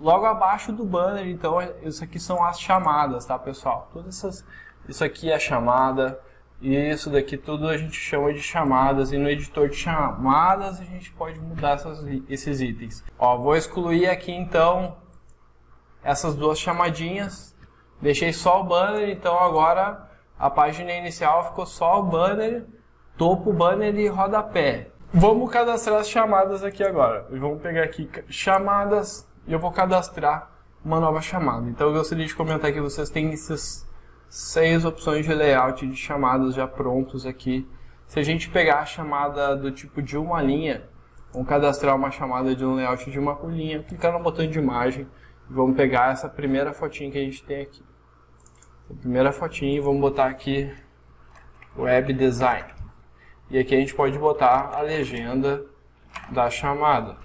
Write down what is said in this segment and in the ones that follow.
logo abaixo do banner, então, isso aqui são as chamadas, tá, pessoal? Isso aqui é a chamada, e isso daqui tudo a gente chama de chamadas, e no editor de chamadas a gente pode mudar esses itens. Ó, vou excluir aqui, então, essas duas chamadinhas, deixei só o banner, então agora a página inicial ficou só o banner, topo, banner e rodapé. Vamos cadastrar as chamadas aqui agora. Vamos pegar aqui chamadas e eu vou cadastrar uma nova chamada. Então eu gostaria de comentar que vocês têm essas 6 opções de layout de chamadas já prontos aqui. Se a gente pegar a chamada do tipo de uma linha, vamos cadastrar uma chamada de um layout de uma linha, clicar no botão de imagem e vamos pegar essa primeira fotinha que a gente tem aqui. A primeira fotinha, vamos botar aqui Web Design. E aqui a gente pode botar a legenda da chamada.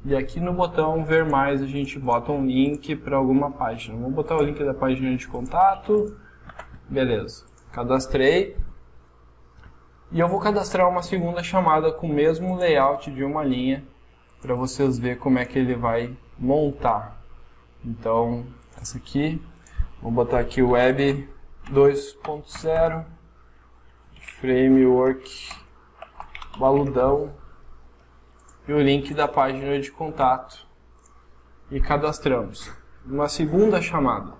E aqui no botão ver mais a gente bota um link para alguma página. Vamos botar o link da página de contato. Beleza. Cadastrei. E eu vou cadastrar uma segunda chamada com o mesmo layout de uma linha para vocês verem como é que ele vai montar. Então, essa aqui, vou botar aqui o Web 2.0. Framework, baludão e o link da página de contato e cadastramos uma segunda chamada.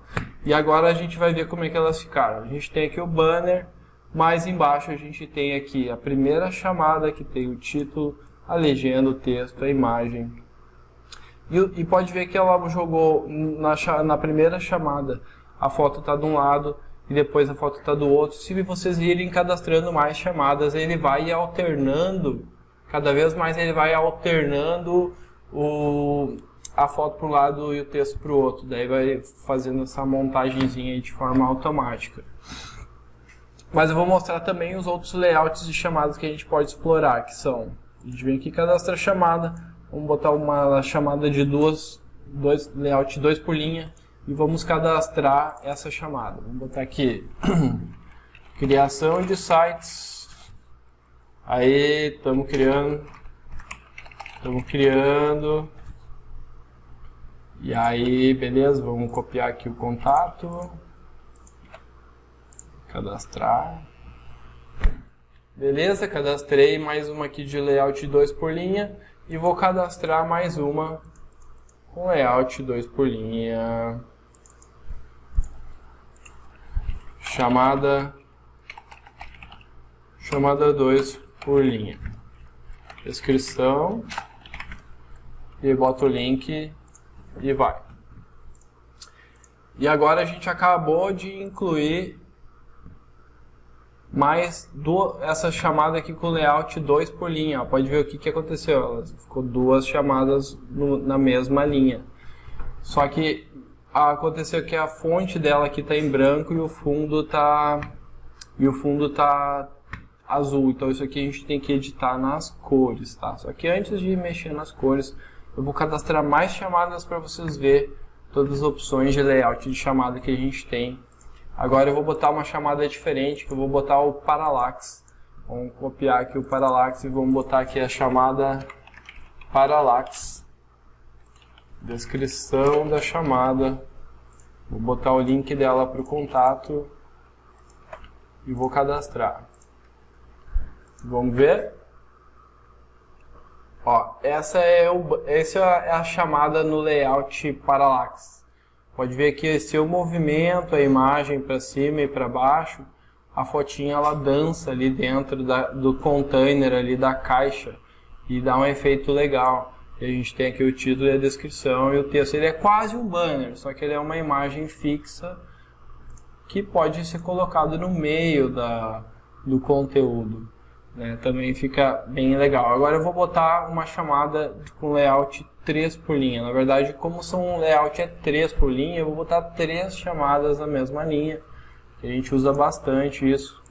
E agora a gente vai ver como é que elas ficaram. A gente tem aqui o banner, mais embaixo a gente tem aqui a primeira chamada que tem o título, a legenda, o texto, a imagem. E pode ver que ela jogou na primeira chamada, a foto está de um lado e depois a foto está do outro. Se vocês irem cadastrando mais chamadas, ele vai alternando, cada vez mais ele vai alternando a foto para um lado e o texto para o outro. Daí vai fazendo essa montagenzinha de forma automática. Mas eu vou mostrar também os outros layouts de chamadas que a gente pode explorar, que são, a gente vem aqui, cadastra chamada, vamos botar uma chamada de layout 2 por linha, e vamos cadastrar essa chamada. Vamos botar aqui, criação de sites. Aí, estamos criando. E aí, beleza, vamos copiar aqui o contato. Cadastrar. Beleza, cadastrei mais uma aqui de layout 2 por linha. E vou cadastrar mais uma com layout 2 por linha. Chamada 2 por linha. Descrição. E bota o link e vai. E agora a gente acabou de incluir mais essa chamada aqui com layout 2 por linha. Pode ver o que aconteceu. Ficou duas chamadas na mesma linha. Só que aconteceu que a fonte dela aqui está em branco e o fundo tá azul. Então isso aqui a gente tem que editar nas cores, tá? Só que antes de mexer nas cores, eu vou cadastrar mais chamadas para vocês verem todas as opções de layout de chamada que a gente tem. Agora eu vou botar uma chamada diferente, que eu vou botar o Parallax. Vamos copiar aqui o Parallax e vamos botar aqui a chamada Parallax. Descrição da chamada. Vou botar o link dela para o contato e vou cadastrar. Vamos ver? Ó, essa é a chamada no layout Parallax. Pode ver que se eu movimento a imagem para cima e para baixo, a fotinha ela dança ali dentro do container ali da caixa e dá um efeito legal. E a gente tem aqui o título e a descrição e o texto. Ele é quase um banner, só que ele é uma imagem fixa que pode ser colocado no meio do conteúdo. Né? Também fica bem legal. Agora eu vou botar uma chamada com layout 3 por linha. Na verdade, como um layout é 3 por linha, eu vou botar 3 chamadas na mesma linha. A gente usa bastante isso.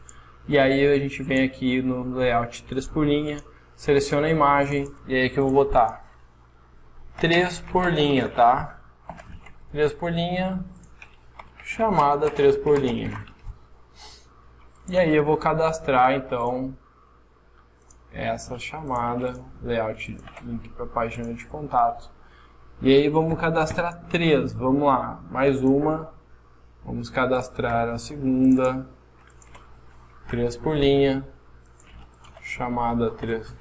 E aí a gente vem aqui no layout 3 por linha, seleciona a imagem e aí que eu vou botar 3 por linha, tá? 3 por linha, chamada 3 por linha. E aí eu vou cadastrar então essa chamada, layout, link para a página de contato. E aí vamos cadastrar 3, vamos lá, mais uma, vamos cadastrar a segunda, 3 por linha, chamada 3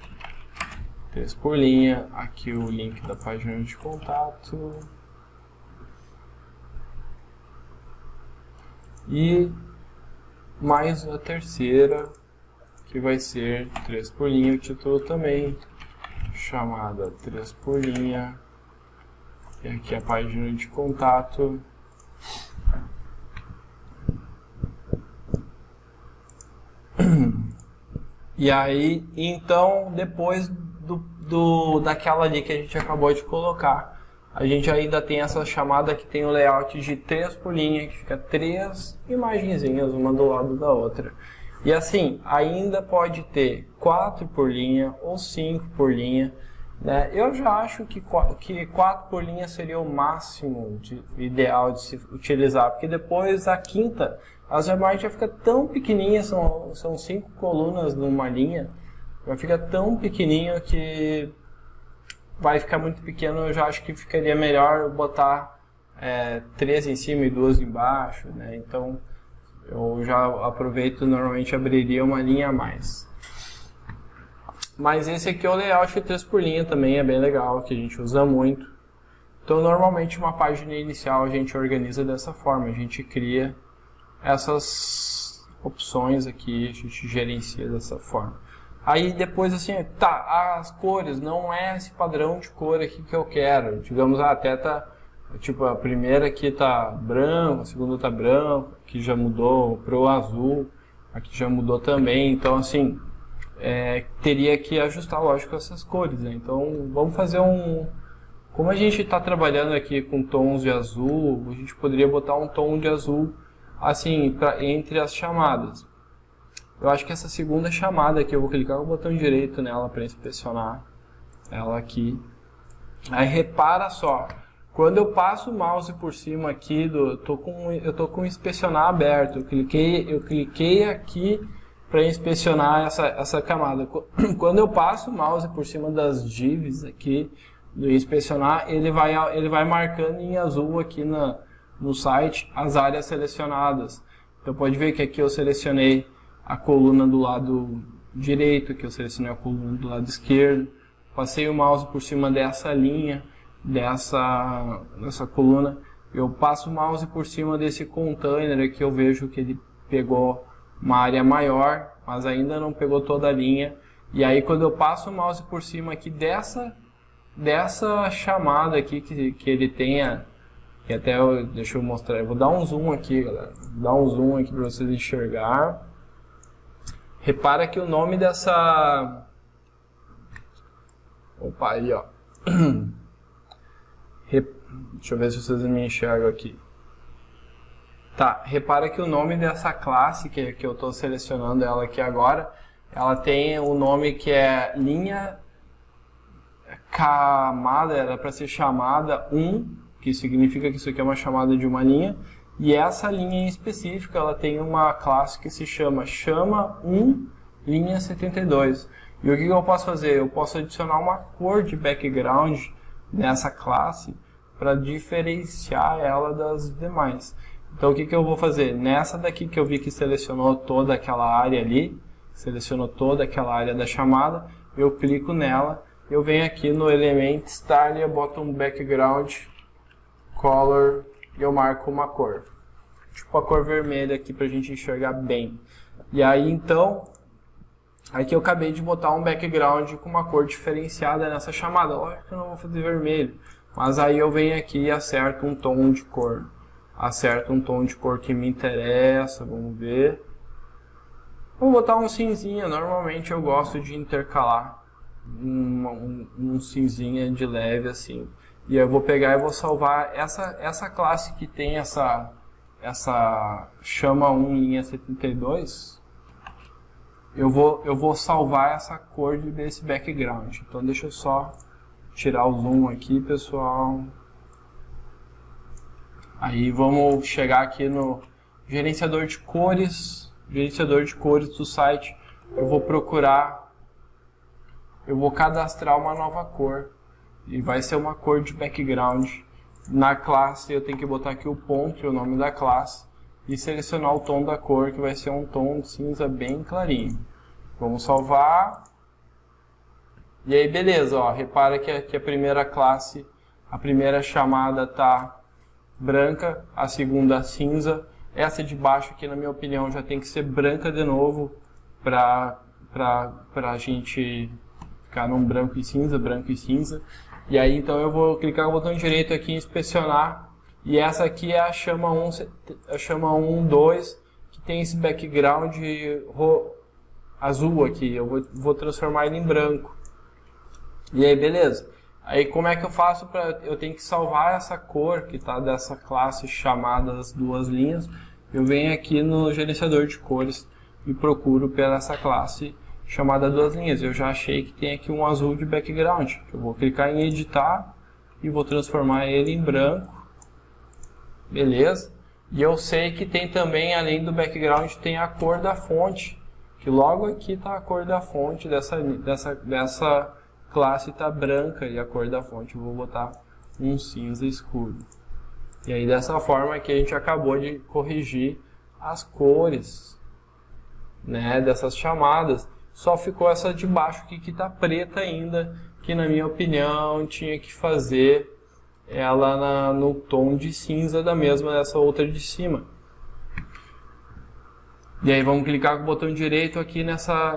por linha, aqui o link da página de contato, e mais a terceira, que vai ser 3 por linha, o título também, chamada 3 por linha, e aqui a página de contato. E aí, então, depois daquela ali que a gente acabou de colocar, a gente ainda tem essa chamada que tem o layout de 3 por linha, que fica 3 imagenzinhas, uma do lado da outra. E assim, ainda pode ter 4 por linha ou 5 por linha, né? Eu já acho que 4 por linha seria o máximo ideal de se utilizar, porque depois a quinta, as imagens já fica tão pequenininha, são 5 colunas numa linha, vai ficar tão pequenininho que vai ficar muito pequeno. Eu já acho que ficaria melhor botar 3 em cima e 2 embaixo, né? Então eu já aproveito, normalmente abriria uma linha a mais. Mas esse aqui é o layout 3 por linha, também é bem legal, que a gente usa muito. Então normalmente uma página inicial a gente organiza dessa forma, a gente cria essas opções aqui, a gente gerencia dessa forma. Aí depois assim, tá, as cores, não é esse padrão de cor aqui que eu quero. Digamos, até tá, tipo, a primeira aqui tá branco, a segunda tá branco, aqui já mudou pro azul, aqui já mudou também. Então assim, teria que ajustar, lógico, essas cores, né? Então vamos fazer como a gente está trabalhando aqui com tons de azul, a gente poderia botar um tom de azul assim, entre as chamadas. Eu acho que essa segunda chamada aqui, eu vou clicar com o botão direito nela para inspecionar ela aqui. Aí repara só, quando eu passo o mouse por cima aqui, eu tô com o inspecionar aberto, eu cliquei aqui para inspecionar essa camada. Quando eu passo o mouse por cima das divs aqui do inspecionar, ele vai marcando em azul aqui no site as áreas selecionadas. Então pode ver que aqui eu selecionei a coluna do lado direito, aqui eu selecionei a coluna do lado esquerdo, passei o mouse por cima dessa linha, dessa coluna, eu passo o mouse por cima desse container aqui, eu vejo que ele pegou uma área maior, mas ainda não pegou toda a linha. E aí quando eu passo o mouse por cima aqui dessa chamada aqui que ele tenha, que até deixa eu mostrar, eu vou dar um zoom aqui, galera, vou dar um zoom aqui para vocês enxergar. Repara que o nome dessa, opa, aí ó, deixa eu ver se vocês me enxergam aqui. Tá, repara que o nome dessa classe que eu estou selecionando ela aqui agora, ela tem o nome que é linha camada, era para ser chamada 1, que significa que isso aqui é uma chamada de uma linha, e essa linha em específico, ela tem uma classe que se chama chama1 linha 72. E o que eu posso fazer? Eu posso adicionar uma cor de background nessa classe para diferenciar ela das demais. Então o que eu vou fazer? Nessa daqui que eu vi que selecionou toda aquela área ali, selecionou toda aquela área da chamada, eu clico nela, eu venho aqui no Element Style, eu boto um background color e eu marco uma cor. Tipo a cor vermelha aqui pra gente enxergar bem. E aí então, aqui eu acabei de botar um background com uma cor diferenciada nessa chamada. Lógico que eu não vou fazer vermelho, mas aí eu venho aqui e acerto um tom de cor. Acerto um tom de cor que me interessa, vamos ver. Vou botar um cinzinha, normalmente eu gosto de intercalar um cinzinha de leve assim. E eu vou pegar e vou salvar essa classe que tem essa chama1 linha 72. Eu vou salvar essa cor desse background. Então deixa eu só tirar o zoom aqui, pessoal. Aí vamos chegar aqui no gerenciador de cores do site. Eu vou cadastrar uma nova cor. e vai ser uma cor de background. Na classe eu tenho que botar aqui o ponto e o nome da classe e selecionar o tom da cor, que vai ser um tom cinza bem clarinho. Vamos salvar. E aí beleza, ó, repara que a primeira classe, a primeira chamada tá branca, a segunda cinza. Essa de baixo aqui, na minha opinião, já tem que ser branca de novo pra a gente ficar num branco e cinza. E aí então eu vou clicar no botão direito aqui em inspecionar. E essa aqui é a chama 1, 2, que tem esse background azul aqui. Eu vou transformar ele em branco. E aí beleza. Aí como é que eu faço eu tenho que salvar essa cor que está dessa classe chamada as duas linhas. Eu venho aqui no gerenciador de cores e procuro pela essa classe chamada duas linhas. Eu já achei que tem aqui um azul de background. Eu vou clicar em editar e vou transformar ele em branco. Beleza? E eu sei que tem também, além do background, tem a cor da fonte. Que logo aqui está a cor da fonte dessa classe, está branca e a cor da fonte. Eu vou botar um cinza escuro. E aí dessa forma aqui a gente acabou de corrigir as cores, né, dessas chamadas. Só ficou essa de baixo aqui que está preta ainda, que na minha opinião tinha que fazer ela no tom de cinza da mesma dessa outra de cima. E aí vamos clicar com o botão direito aqui nessa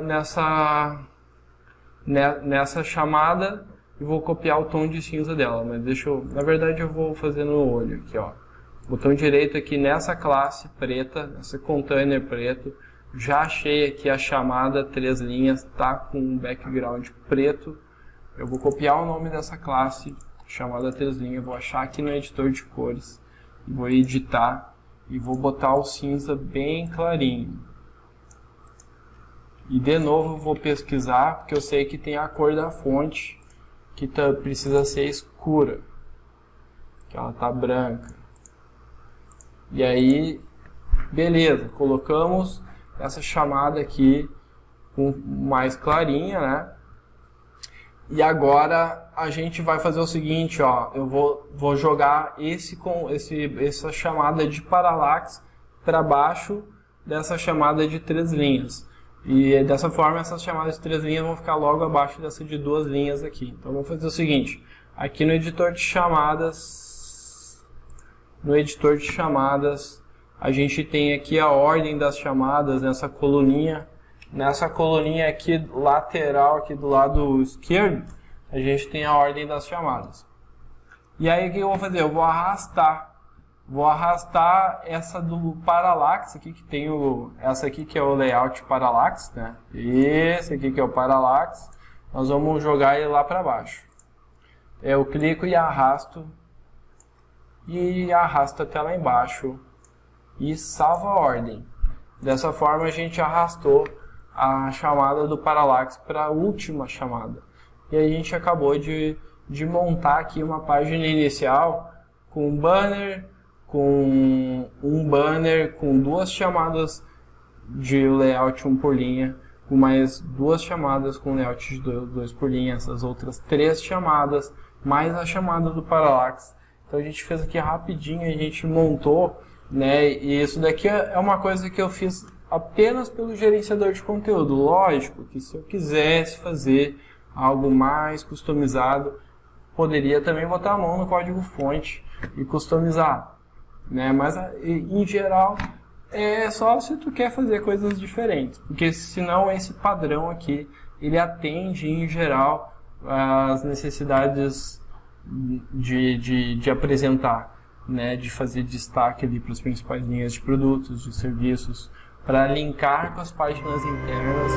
chamada e vou copiar o tom de cinza dela. Mas na verdade eu vou fazer no olho aqui, ó. Botão direito aqui nessa classe preta, nessa container preto. Já achei aqui a chamada 3 linhas, tá com um background preto. Eu vou copiar o nome dessa classe, chamada 3 linhas, vou achar aqui no editor de cores, vou editar e vou botar o cinza bem clarinho. E de novo vou pesquisar, porque eu sei que tem a cor da fonte, que precisa ser escura, que ela tá branca. E aí, beleza, colocamos essa chamada aqui mais clarinha, né? E agora a gente vai fazer o seguinte, ó, eu vou jogar essa chamada de parallax para baixo dessa chamada de 3 linhas. E dessa forma essas chamadas de 3 linhas vão ficar logo abaixo dessa de 2 linhas aqui. Então vamos fazer o seguinte, aqui no editor de chamadas, a gente tem aqui a ordem das chamadas nessa coluninha. Nessa coluninha aqui lateral, aqui do lado esquerdo, a gente tem a ordem das chamadas. E aí o que eu vou fazer? Eu vou arrastar essa do parallax aqui, que tem essa aqui que é o layout parallax, né? Esse aqui que é o parallax. Nós vamos jogar ele lá para baixo. Eu clico e arrasto até lá embaixo. E salva a ordem. Dessa forma a gente arrastou a chamada do parallax para a última chamada. E a gente acabou de montar aqui uma página inicial com um banner com 2 chamadas de layout 1 por linha, com mais 2 chamadas com layout de 2 por linha, essas outras 3 chamadas, mais a chamada do parallax. Então a gente fez aqui rapidinho, a gente montou, né? E isso daqui é uma coisa que eu fiz apenas pelo gerenciador de conteúdo. Lógico que se eu quisesse fazer algo mais customizado, poderia também botar a mão no código fonte e customizar, né? Mas em geral é só se tu quer fazer coisas diferentes, porque senão esse padrão aqui ele atende em geral as necessidades de apresentar, né, de fazer destaque ali para as principais linhas de produtos, de serviços, para linkar com as páginas internas.